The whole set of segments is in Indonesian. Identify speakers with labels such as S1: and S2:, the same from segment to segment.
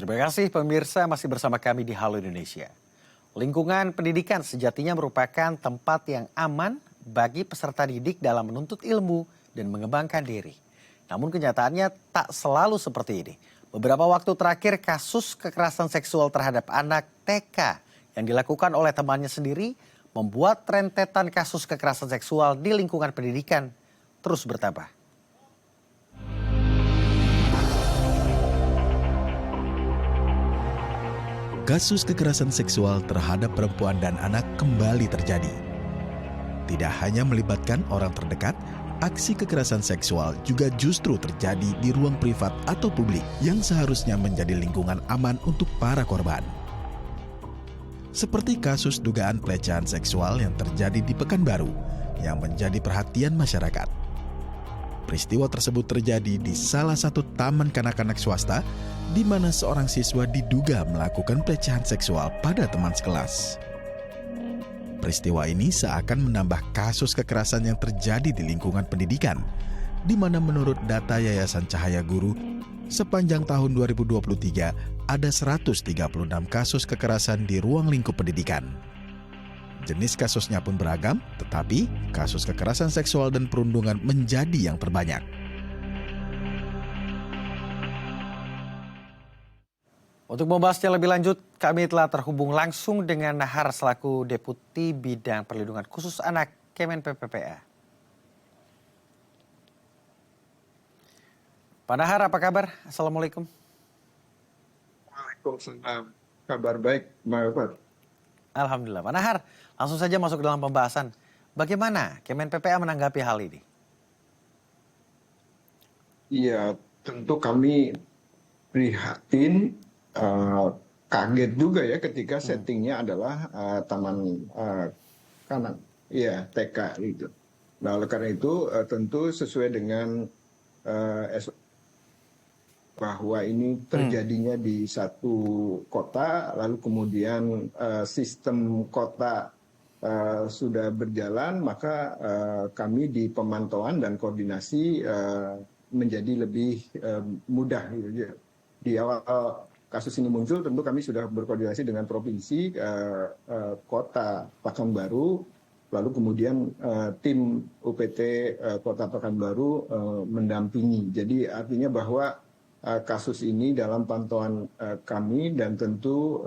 S1: Terima kasih pemirsa masih bersama kami di Halo Indonesia. Lingkungan pendidikan sejatinya merupakan tempat yang aman bagi peserta didik dalam menuntut ilmu dan mengembangkan diri. Namun kenyataannya tak selalu seperti ini. Beberapa waktu terakhir kasus kekerasan seksual terhadap anak TK yang dilakukan oleh temannya sendiri membuat rentetan kasus kekerasan seksual di lingkungan pendidikan terus bertambah.
S2: Kasus kekerasan seksual terhadap perempuan dan anak kembali terjadi. Tidak hanya melibatkan orang terdekat, aksi kekerasan seksual juga justru terjadi di ruang privat atau publik yang seharusnya menjadi lingkungan aman untuk para korban. Seperti kasus dugaan pelecehan seksual yang terjadi di Pekanbaru yang menjadi perhatian masyarakat. Peristiwa tersebut terjadi di salah satu taman kanak-kanak swasta di mana seorang siswa diduga melakukan pelecehan seksual pada teman sekelas. Peristiwa ini seakan menambah kasus kekerasan yang terjadi di lingkungan pendidikan, di mana menurut data Yayasan Cahaya Guru, sepanjang tahun 2023 ada 136 kasus kekerasan di ruang lingkup pendidikan. Jenis kasusnya pun beragam, tetapi kasus kekerasan seksual dan perundungan menjadi yang terbanyak.
S1: Untuk membahasnya lebih lanjut, kami telah terhubung langsung dengan Nahar selaku Deputi Bidang Perlindungan Khusus Anak Kemen PPPA. Pak Nahar, apa kabar? Assalamualaikum.
S3: Waalaikumsalam. Kabar baik, Mbak.
S1: Alhamdulillah. Pak Nahar, langsung saja masuk dalam pembahasan. Bagaimana Kemen PPA menanggapi hal ini?
S3: Iya, tentu kami prihatin, kaget juga ya ketika settingnya adalah taman kanak, ya TK gitu. Nah, oleh karena itu tentu sesuai dengan bahwa ini terjadinya di satu kota, lalu kemudian sistem kota sudah berjalan, maka kami di pemantauan dan koordinasi menjadi lebih mudah. Gitu. Di awal kasus ini muncul, tentu kami sudah berkoordinasi dengan provinsi, kota Pekanbaru, lalu kemudian tim UPT Kota Pekanbaru mendampingi. Jadi artinya bahwa kasus ini dalam pantauan kami dan tentu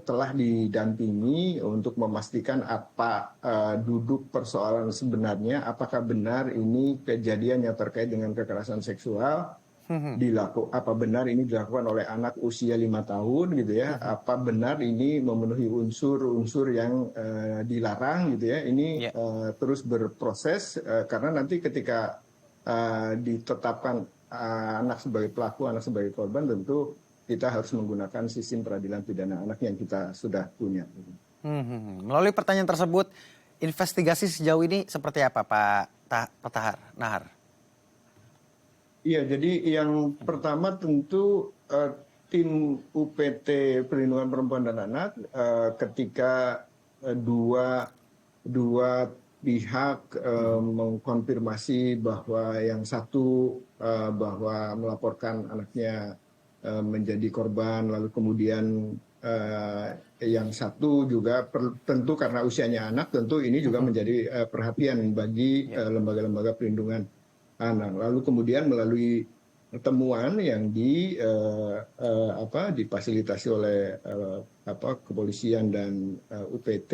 S3: telah didampingi untuk memastikan apa duduk persoalan sebenarnya, apakah benar ini kejadian yang terkait dengan kekerasan seksual apa benar ini dilakukan oleh anak usia 5 tahun gitu ya, apa benar ini memenuhi unsur-unsur yang dilarang gitu ya, ini terus berproses karena nanti ketika ditetapkan anak sebagai pelaku, anak sebagai korban, tentu kita harus menggunakan sistem peradilan pidana anak yang kita sudah punya.
S1: Melalui pertanyaan tersebut, investigasi sejauh ini seperti apa Pak Nahar?
S3: Iya, jadi yang pertama tentu tim UPT Perlindungan Perempuan dan Anak ketika dua pihak mengkonfirmasi bahwa yang satu bahwa melaporkan anaknya menjadi korban, lalu kemudian yang satu juga tentu karena usianya anak, tentu ini juga menjadi perhatian bagi lembaga-lembaga perlindungan anak. Lalu kemudian melalui temuan yang difasilitasi oleh kepolisian dan UPT,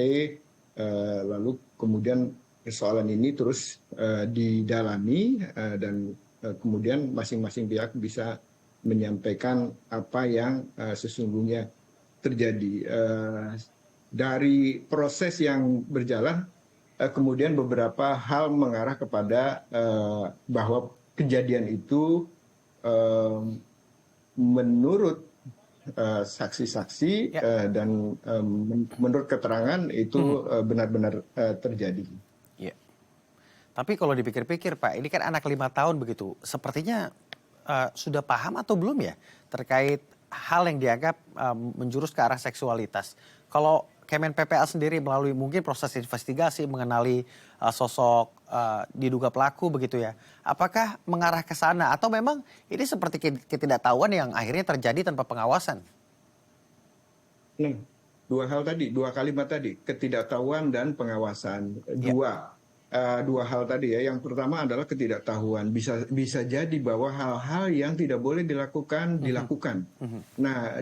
S3: lalu kemudian persoalan ini terus didalami dan kemudian masing-masing pihak bisa menyampaikan apa yang sesungguhnya terjadi. Dari proses yang berjalan, kemudian beberapa hal mengarah kepada bahwa kejadian itu menurut saksi-saksi dan menurut keterangan itu benar-benar terjadi.
S1: Iya. Tapi kalau dipikir-pikir Pak, ini kan anak 5 tahun begitu, sepertinya sudah paham atau belum ya terkait hal yang dianggap menjurus ke arah seksualitas. Kalau Kemen PPA sendiri melalui mungkin proses investigasi mengenali sosok diduga pelaku begitu ya. Apakah mengarah ke sana atau memang ini seperti ketidaktahuan yang akhirnya terjadi tanpa pengawasan?
S3: Nah, dua kalimat tadi, ketidaktahuan dan pengawasan.
S1: Ya.
S3: Dua hal tadi ya. Yang pertama adalah ketidaktahuan. Bisa jadi bahwa hal-hal yang tidak boleh dilakukan. Nah,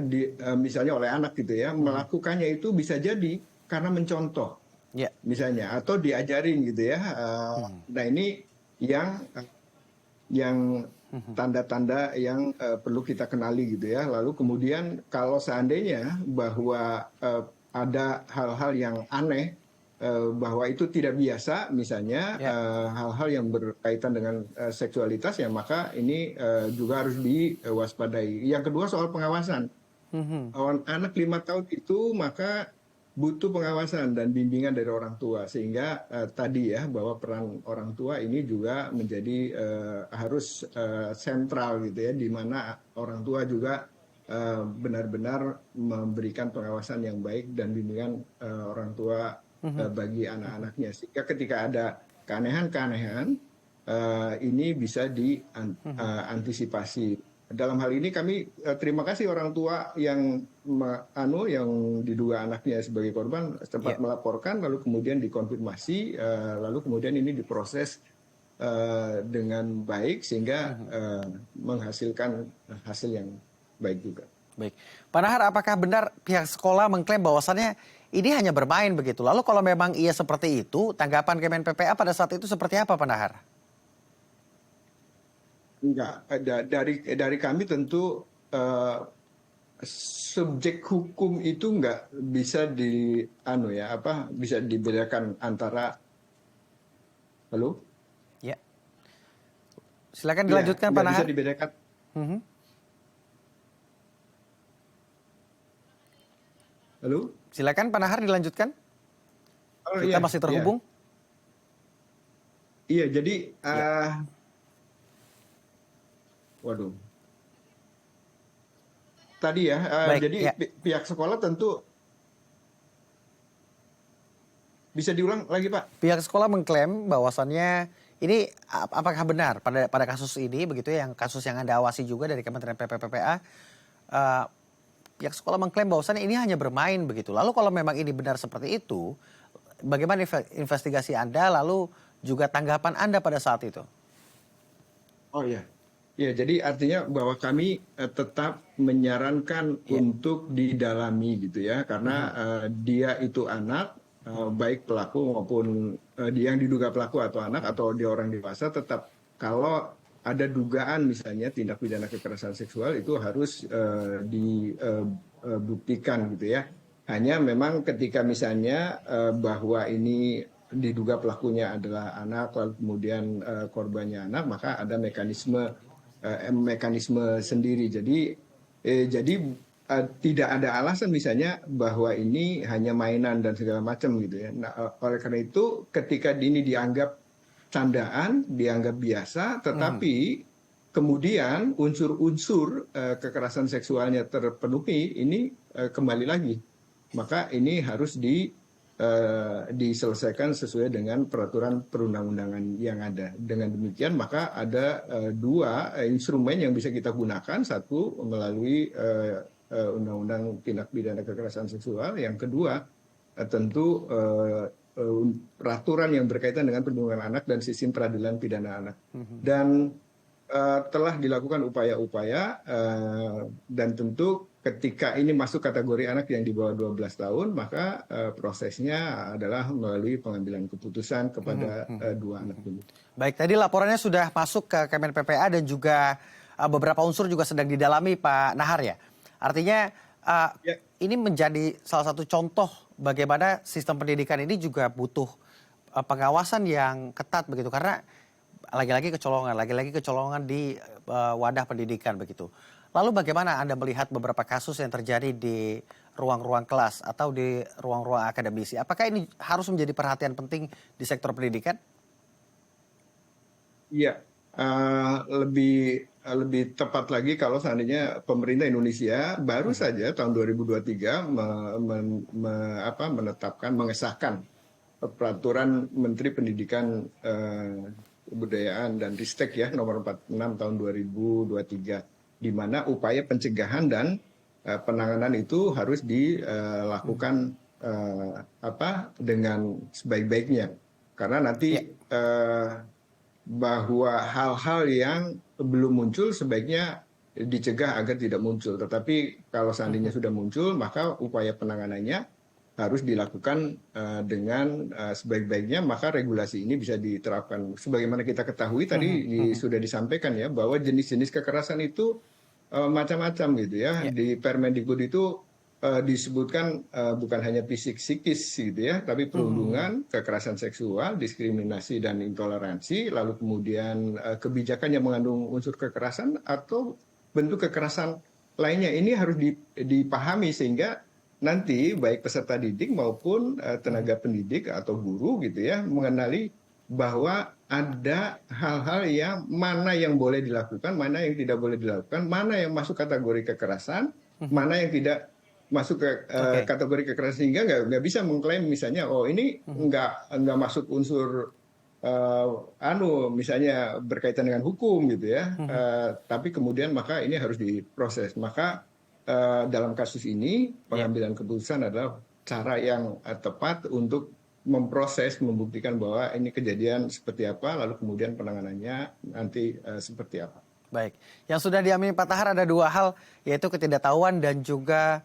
S3: misalnya oleh anak gitu ya, melakukannya itu bisa jadi karena mencontoh,
S1: Ya.
S3: misalnya, atau diajarin gitu ya. Nah, ini yang tanda-tanda yang perlu kita kenali gitu ya. Lalu kemudian kalau seandainya bahwa ada hal-hal yang aneh, bahwa itu tidak biasa, misalnya
S1: Ya.
S3: hal-hal yang berkaitan dengan seksualitas, ya maka ini juga harus diwaspadai. Yang kedua soal pengawasan. Anak 5 tahun itu maka butuh pengawasan dan bimbingan dari orang tua, sehingga tadi ya bahwa peran orang tua ini juga menjadi harus sentral gitu ya, di mana orang tua juga benar-benar memberikan pengawasan yang baik dan bimbingan orang tua bagi anak-anaknya, sehingga ketika ada keanehan-keanehan ini bisa diantisipasi. Dalam hal ini kami terima kasih orang tua yang diduga anaknya sebagai korban sempat melaporkan, lalu kemudian dikonfirmasi, lalu kemudian ini diproses dengan baik sehingga menghasilkan hasil yang baik juga.
S1: Baik, Pak Nahar, apakah benar pihak sekolah mengklaim bahwasannya ini hanya bermain begitu? Lalu kalau memang iya seperti itu, tanggapan Kemen PPA pada saat itu seperti apa, Pak Nahar?
S3: Enggak, dari kami tentu subjek hukum itu enggak bisa bisa dibedakan antara. Halo?
S1: Ya. Silakan dilanjutkan, Pak Nahar.
S3: Bisa dibedakan. Halo?
S1: Silakan Pak Nahar dilanjutkan. Kita
S3: Iya,
S1: masih terhubung.
S3: Iya, jadi waduh. Tadi ya,
S1: Baik,
S3: jadi
S1: ya.
S3: pihak sekolah tentu bisa diulang lagi, Pak.
S1: Pihak sekolah mengklaim bahwasannya ini apakah benar pada kasus ini begitu ya, yang kasus yang Anda awasi juga dari Kementerian PPA, pihak sekolah mengklaim bahwasannya ini hanya bermain begitu. Lalu kalau memang ini benar seperti itu, bagaimana investigasi Anda lalu juga tanggapan Anda pada saat itu?
S3: Oh ya. Ya, jadi artinya bahwa kami tetap menyarankan untuk didalami gitu ya, karena dia itu anak, baik pelaku maupun dia yang diduga pelaku atau anak atau dia orang dewasa, tetap kalau ada dugaan misalnya tindak pidana kekerasan seksual itu harus dibuktikan gitu ya. Hanya memang ketika misalnya bahwa ini diduga pelakunya adalah anak, lalu kemudian korbannya anak, maka ada mekanisme sendiri. Jadi tidak ada alasan misalnya bahwa ini hanya mainan dan segala macam gitu ya. Nah, oleh karena itu ketika ini dianggap candaan, dianggap biasa, tetapi kemudian unsur-unsur kekerasan seksualnya terpenuhi, ini kembali lagi. Maka ini harus diselesaikan sesuai dengan peraturan perundang-undangan yang ada. Dengan demikian maka ada dua instrumen yang bisa kita gunakan. Satu melalui Undang-Undang Tindak Pidana Kekerasan Seksual. Yang kedua tentu peraturan yang berkaitan dengan perlindungan anak dan sistem peradilan pidana anak. Dan telah dilakukan upaya-upaya dan tentu ketika ini masuk kategori anak yang di bawah 12 tahun, maka prosesnya adalah melalui pengambilan keputusan kepada dua anak ini.
S1: Baik, tadi laporannya sudah masuk ke Kemen PPA dan juga beberapa unsur juga sedang didalami, Pak Nahar ya. Artinya ini menjadi salah satu contoh bagaimana sistem pendidikan ini juga butuh pengawasan yang ketat begitu, karena lagi-lagi kecolongan di wadah pendidikan begitu. Lalu bagaimana Anda melihat beberapa kasus yang terjadi di ruang-ruang kelas atau di ruang-ruang akademisi? Apakah ini harus menjadi perhatian penting di sektor pendidikan?
S3: Iya, lebih lebih tepat lagi kalau seandainya pemerintah Indonesia baru saja tahun 2023 mengesahkan peraturan Menteri Pendidikan, Kebudayaan dan Ristek ya nomor 46 tahun 2023, di mana upaya pencegahan dan penanganan itu harus dilakukan dengan sebaik-baiknya, karena nanti bahwa hal-hal yang belum muncul sebaiknya dicegah agar tidak muncul. Tetapi kalau seandainya sudah muncul, maka upaya penanganannya harus dilakukan dengan sebaik-baiknya, maka regulasi ini bisa diterapkan. Sebagaimana kita ketahui tadi sudah disampaikan ya, bahwa jenis-jenis kekerasan itu macam-macam gitu ya. Di Permendikbud itu disebutkan bukan hanya fisik psikis gitu ya, tapi perundungan, kekerasan seksual, diskriminasi dan intoleransi, lalu kemudian kebijakan yang mengandung unsur kekerasan atau bentuk kekerasan lainnya. Ini harus dipahami sehingga nanti baik peserta didik maupun tenaga pendidik atau guru gitu ya mengenali bahwa ada hal-hal yang mana yang boleh dilakukan, mana yang tidak boleh dilakukan, mana yang masuk kategori kekerasan, mana yang tidak masuk ke kategori kekerasan, sehingga nggak bisa mengklaim misalnya ini nggak masuk unsur misalnya berkaitan dengan hukum gitu ya, tapi kemudian maka ini harus diproses. Maka dalam kasus ini pengambilan keputusan adalah cara yang tepat untuk memproses, membuktikan bahwa ini kejadian seperti apa, lalu kemudian penanganannya nanti seperti apa.
S1: Baik, yang sudah diamini Pak Tahar ada dua hal, yaitu ketidaktahuan dan juga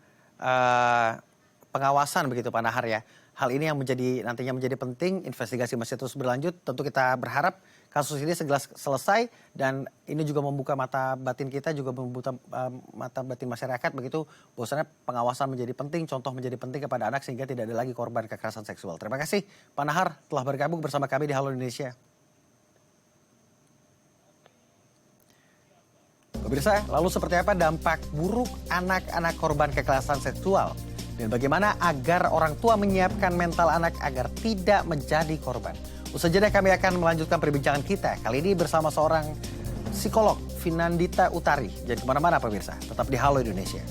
S1: pengawasan begitu Pak Nahar ya. Hal ini yang nantinya menjadi penting, investigasi masih terus berlanjut. Tentu kita berharap kasus ini segera selesai dan ini juga membuka mata batin kita, juga membuka mata batin masyarakat begitu, bahwasanya pengawasan menjadi penting, contoh menjadi penting kepada anak sehingga tidak ada lagi korban kekerasan seksual. Terima kasih Pak Nahar telah bergabung bersama kami di Halo Indonesia. Pemirsa, lalu seperti apa dampak buruk anak-anak korban kekerasan seksual? Dan bagaimana agar orang tua menyiapkan mental anak agar tidak menjadi korban? Usai jeda kami akan melanjutkan perbincangan kita. Kali ini bersama seorang psikolog, Vinandita Utari. Jangan kemana-mana pemirsa, tetap di Halo Indonesia.